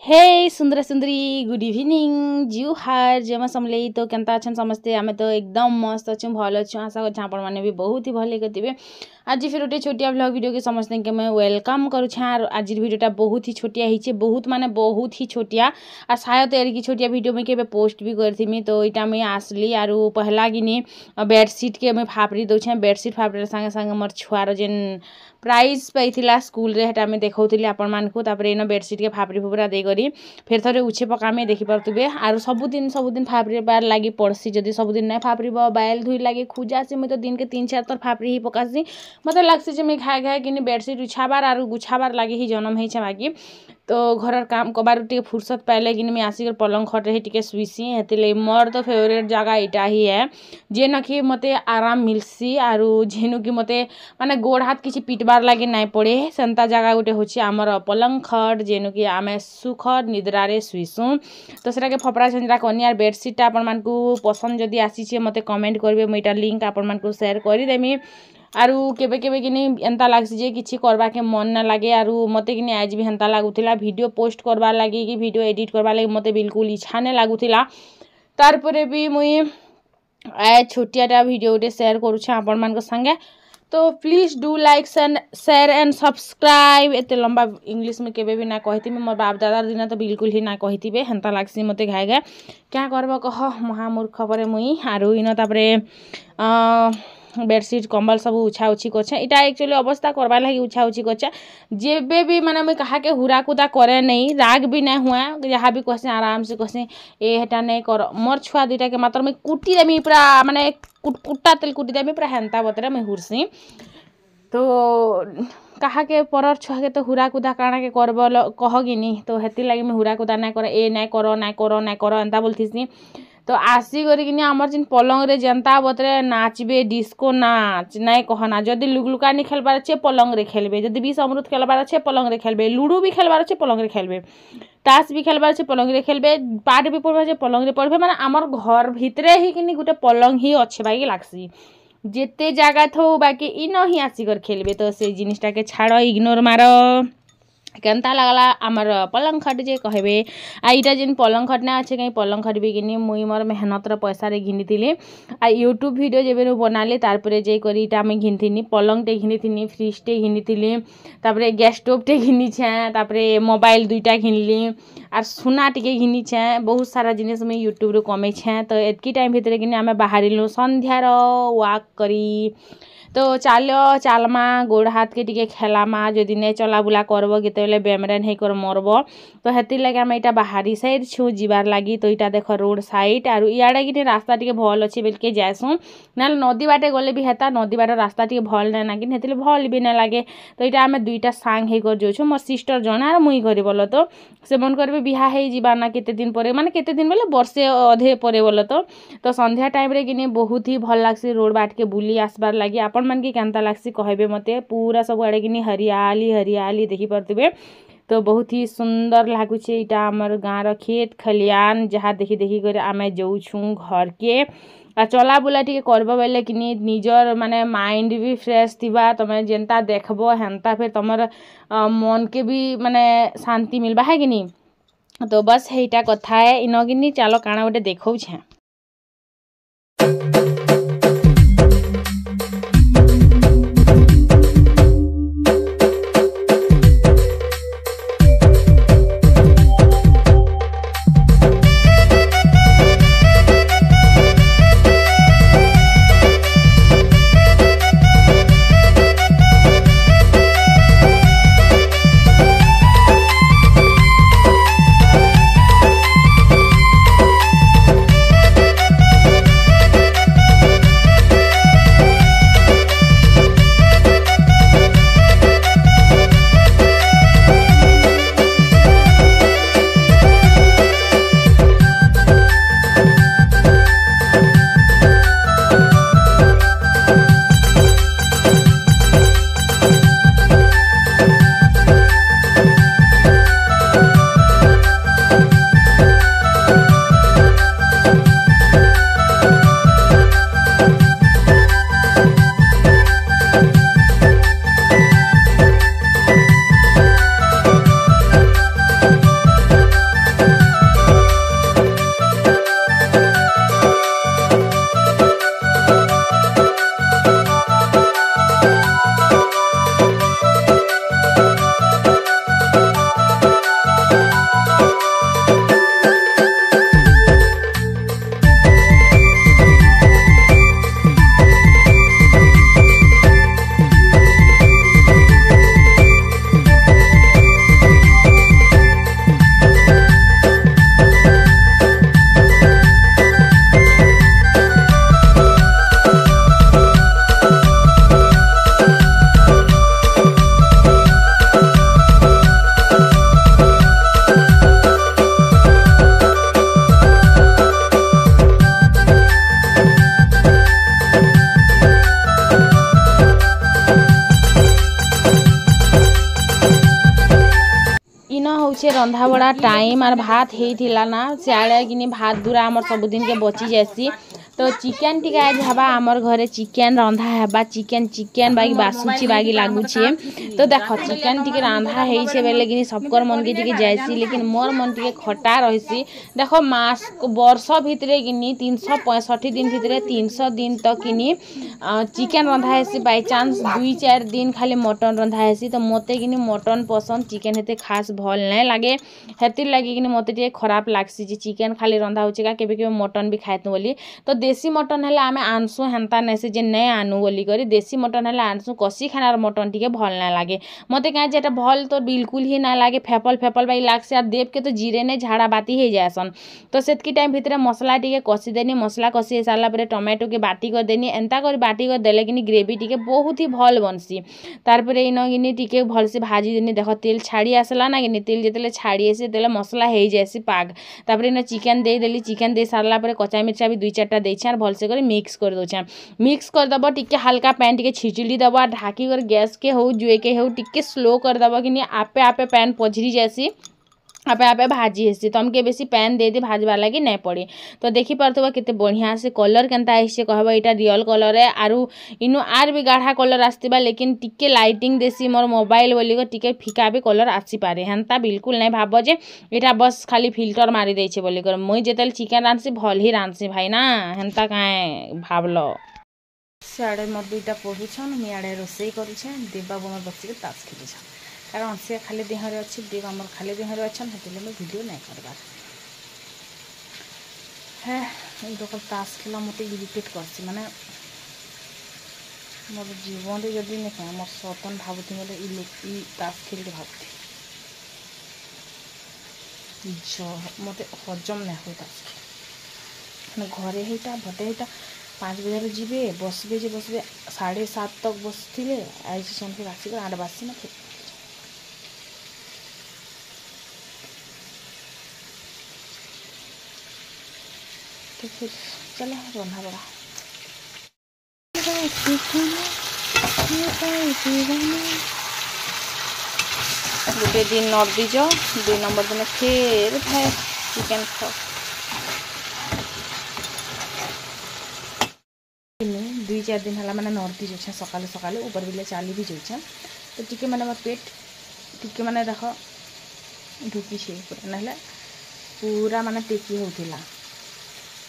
हे सुंदर सुंदरी good evening जू हार जमा समले तो केनता अच्छन समस्ते आमे तो एकदम मस्त अच्छे भल अच्छे आशा कर आपण मैंने भी बहुत ही भल करेंगे। आज फिर गोटे छोटिया ब्लॉग वीडियो के समस्ते के मैं वेलकम करुछे। आज वीडियोटा बहुत ही छोटिया ही बहुत माने बहुत ही छोटिया आ शायद एरिकी छोटिया वीडियो में के पोस्ट भी करथीमी। तो इटा मैं आसली आरु पहला गिनी बेडशीट के मैं फापरी दौछे। बेडशीट फापरे संगे संगे मोर छुआर जेन प्राइज पाइथिला स्कूल रे हेटा मैं देखौथिली आपण मानकु। तापर एनो बेडशीट के फापरी फुपरा दे करी फिर थरे उछे पकामे देखि पारतुबे। आरु सबुदिन फापरी बार लागी पड़सी। जदि सबुदिन नहीं फापरीब बायल धुई लागे खुजासी मुई तो दिन के 3-4 थर फापरी ही पकासी। मते लागसी जे मैं खाए खाए कि बेडशीट उछाबार आरु गुछाबार लागे ही जन्म है बाकी। तो घर काम कबार टे फुर्सत पाइले कि मैं आसिक पलंग खट रही टे शुईसी। हेतिले मोर तो फेवरेट जगह इटा ही है जेन कि मते आराम मिलसी आरु जेनु कि मते माने गोड़ हाथ किसी पिटबार लगे नाई पड़े सेंता जगह गोटे होची आमर पलंग खट जेनु कि आमे सुख निद्रारे शुईसु। तो सेटा के फपरा छंजरा कनी आर बेडशीटा आपण मानकु पसंद जदि आसीछे मते कमेंट करबे। मुई इटा लिंक आपण मानकु शेयर करि देमी। आरु केबे केबे किनी एंता लागसी जे किछि करबा के मन ना लागे। आरु मते किनी आज भी हेंता लागुथिला वीडियो पोस्ट करबा लागी कि वीडियो एडिट करबा लागी मते बिल्कुल इच्छा ने लागुथिला। तार परे भी मुई आ छोटियाटा वीडियो गोटे शेयर करूछे आपण मानक संगे। तो please do like share and subscribe. एते लंबा इंग्लिश में केबे भी ना कहिथि मोर बाप दादा दिन तो बिल्कुल ही ना कहिथिबे हेंता लागसी मते घाय घाय क्या करबो कह महामूर्ख परे मुई। आरु इन तापरे बेडशीट कंबल सब उछा उछी करछे। इटा एक्चुअली अवस्था करबा लगी उछा उछी करछे। जेबे भी माने मैं कहा के हुरा कुदा करे नहीं राग भी नहीं हुआ जहाँ भी कहसे आराम से कहसे ए हेटा नहीं कर। मोर छुआ दुईटा के मात्र मैं कुटी देमी पूरा माने कुटा तेल कुटी देमी पूरा हेंता बतरे मैं हुरसी। तो कहा के परर छुआ के तो हुरा कुदा काना के करब कहगिनी। तो हेती लगी मैं हुरा कुदा ना करे ए नहीं करो एंता बोलथीसी। तो आसी करिकिनी आमर जिन पलंग रे जनता बतरे नाचबे डिस्को नाच नहीं कहना। जदि लुकलुकानी खेलबार अच्छे पलंग रे खेलबे। जदि 20 अमृत खेलबार अच्छे पलंग रे खेलबे। लूडो भी खेलबार अच्छे पलंग रे खेलबे। ताश भी खेलबार अच्छे पलंग रे खेलबे। पाठ भी पढ़बे अच्छे पलंग रे पढ़बे। माने आमर घर भितरे ही किनी गोटे पलंग ही अच्छे बाकी लागसी। जेते जगह थो बाकी इन ही आसिकर खेलबे। तो से जिनिसटा के छाड़ इग्नोर मारो। केनता लगला आमर पलंग खट जे कहबे। आ इटा जेन पलंग खट ना अच्छे कहीं पलंग खट भी किनी मुई मोर मेहनत पैसा रे घिनी आ यूट्यूब वीडियो जेबे बनाली तारपरे जे करी इटा मैं घिनी पलंग टे घिनी फ्रिज टे घिनी तापरे गैस स्टोव टे घिनी तापरे मोबाइल दुईटा घिनली आर सुना टिके घिनी बहुत सारा जिनिस मैं यूट्यूब रे कमे। तो एतकी टाइम भितर कि आम बाहर संध्यार वाक करी। तो चलमा गोड़ हाथ के टिके खेलामा जदि नहीं चला बुला करब केतेबेले बेमरेन हे कर मरब। तो हेती लगे आम इटा बाहरी साइड छु जीवार लगी। तो इटा देख रोड साइड आरु इयाडे कि रास्ता टिके भल अच्छे बेलके जाएसु ना नदी बाटे गले भी हेता नदी बाटे रास्ता टिके भल ना ना कि हेतिले भल भी ना लगे। तो इटा आम दुईटा सांग हे कर जोछु मोर सिस्टर जने आर मुई करी बोल। तो से मन करबे बिहा हे जीवा ना केते दिन परे माने केते दिन बोले वर्षे अधे परे बोल। तो संध्या टाइम रे किने बहुत ही भल लागसी रोड बाट के बुली आसबार लगी। आपण मन के केनता लागसी कहबे मते पूरा सब आड़े किनी हरियाली हरियाली देखि परतबे। तो बहुत ही सुंदर लागुचे इटा आमर गाँव खेत खलियान जहाँ देखि देखि कर आमे जाऊछु घर के। आ चला बुला टिके करब बेले किनी निजर माने माइंड भी फ्रेश थिबा। तमे जेनता देखबो हेनता फिर तमर मन के भी माने शांति मिलबा है किनी। तो बस हेटा कथा है इन किनी चलो काना गोटे देखौछे। रंधा बड़ा टाइम और भात हेइथिला ना सियाड़े किनी भात दूरा हमर सब दिन के बची जासी तो चिकेन टिका आज हवा हमर घरे चिकेन रंधा हेबा चिकेन बागी बासुची बागी लागू छे तो देखो चिकेन टिके रंधा हेइ छे बेले किनी सबकर मन के टिके जायसी लेकिन मोर मन टिके खटा रहिसी देखो मास वर्ष भितरे किनी 365 दिन भितरे 300 दिन तक किनी चिकेन रंधा हेसी बाय चांस 2-4 दिन खाली मटन रंधा हेसी तो मते किनी मटन पसंद चिकेन हेते खास भल नै लागे हेतिर लागी किनी मते टिके खराब लागसी जे चिकेन खाली रंधा होचे का केबे केबे मटन भी खायत बोली तो देसी मटन हेले आमे आनसु हेंता नेसे जे नै आनु बोली करी देसी मटन हेले आनसु कसी खानार मटन टिके भल नै लागे मते काहे जेटा भल तो बिल्कुल ही ना लागे फेपल बाई लागसे आ देव के तो जीरे नै झाड़ा बाती हे जायसन तो सेतकी टाइम भितरे मसला टिके कसी देनी मसला कसी साला परे टमाटो के बाटी कर देनी एंता कर बाटी कर देले किनी ग्रेवी टिके बहुत ही भल बनसी तार परे इनो किनी टिके भल से भाजी देनी देखो तेल छाड़ी आसला ना किनी तेल जेतेले छाड़ी आसे तेले मसला हे जायसी पाग तार परे इनो चिकेन दे देली चिकेन दे सारला परे कच्चा मिर्चा भी 2-4 टा देछे और भल से कर मिक्स कर दोछे मिक्स कर दबो टिके हल्का पैन टिके छिचली दबो ढाकी कर गैस के हो जुए के हो टिके स्लो कर दबो किनी आपे आपे पैन पझरी जायसी आपे आपे भाजी हेसी तो हमके बेसी पैन दे दे भाजबा लगी नहीं पड़ी तो देखी पारथबा केते बढ़िया से कलर केनता आइसे कहबा एटा रियल कलर है आरु इनु आर भी गाढ़ा कलर आस्तिबा लेकिन टिके लाइटिंग देसी मोर मोबाइल बोली को टिके फिका भी कलर आसी पारे हेंता बिल्कुल नहीं भाबो जे एटा बस खाली फिल्टर मारी देछे बोली कर मुई जेतल चिकेन रांसी भल ही रांसी भाई ना हेंता काहे भाबलो साडे मोर दुईटा पढुछन मी आडे रोसई करूछे देबा बोमर बच्ची के तास खेलुछ कारण से खाली देहरे अच्छी देव आमर खाली देहरे अच्छा हेतु मैं वीडियो नहीं करबार है लोक तास खेला मत इरिटेट करसी माने मोर जीवन रे जदी नहीं मोर सतन भाबुथि बोले ई तास खेल के भाबुथि जो मते हजम नहीं हो तास खेल घरे हेटा भटे हेटा 5 बजे जीवे बसबे जे बसबे 7:30 तक बसथिले आज संके राशि कर 8 बासी ना तो फिर चले रंधा बड़ा गोटे दिन नर्दीज 2 नंबर दिन फिर भाई चिकेन खाओ 2-4 दिन है मैंने नर्दी जो सकाले सकाले ऊपर बिले चाली भी जाऊँ तो टिके मैंने मोर पेट टिके मैंने देख ढुकी ना पूरा माने टेकी होतिला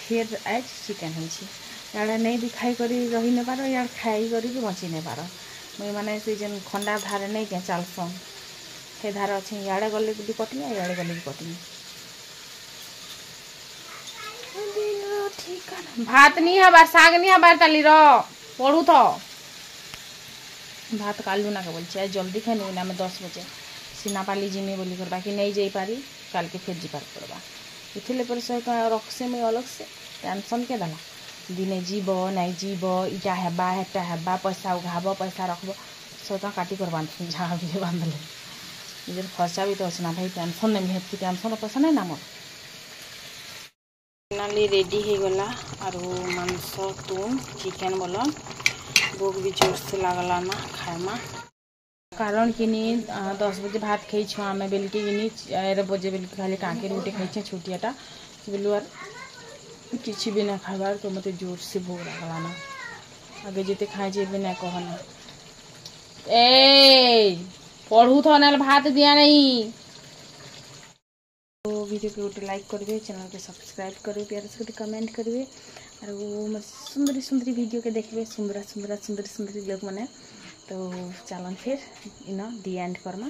फिर आज चिकेन होड़े नहीं भी खाई कर रही नहीं पार यार खाई कर बची नहीं पार मुझे माने से जेन खंडा धारे नहीं क्या चलसन से धार अच्छे इे गले भी कटनी इे गले भी कटनी भात नहीं हबार साग नहीं हबार ताली पढ़ू तो भात कालू ना के बोल जल्दी खाई नहीं आम 10 बजे सीनापाली जिमी बोली कर बाकी नहीं जाई पारी काल के फिर जीवार पड़वा इथिले पर सहित रखसे मुई अलग से टेंशन के दला दिने जीव नहीं जीव इटा हेबा हेटा हेबा पैसा उघाब पैसा रखब सहित काटी कर बांध झाड़ भी बांधले निजर खर्चा भी तो अच्छे ना भाई टेंशन नहीं हेतु टेंशन पैसा नहीं ना मोर फाइनाली रेडी हो गला और मांस तुम चिकेन बोल भोग भी जोर से लगला ना खाएमा कारण किनी 10 बजे भात खाई छुआ आम बेलके किनी 11 बजे बेलके खाली कांके रोटी खाई छोटियाटा बोलू आर किसी भी ना खाबार तो मत जोर से भोग लगला ना आगे जेते खाई जे भी ना कहना ए पढ़ू तो ना भात दिया नहीं तो वीडियो के गोटे लाइक करेंगे चैनल के सब्सक्राइब करेंगे प्यार से गोटे कमेंट करेंगे और वो सुंदरी सुंदरी वीडियो के देखिए सुंदर सुंदर सुंदर सुंदरी लोग मैंने तो चलन फिर इन दी एंड करमा।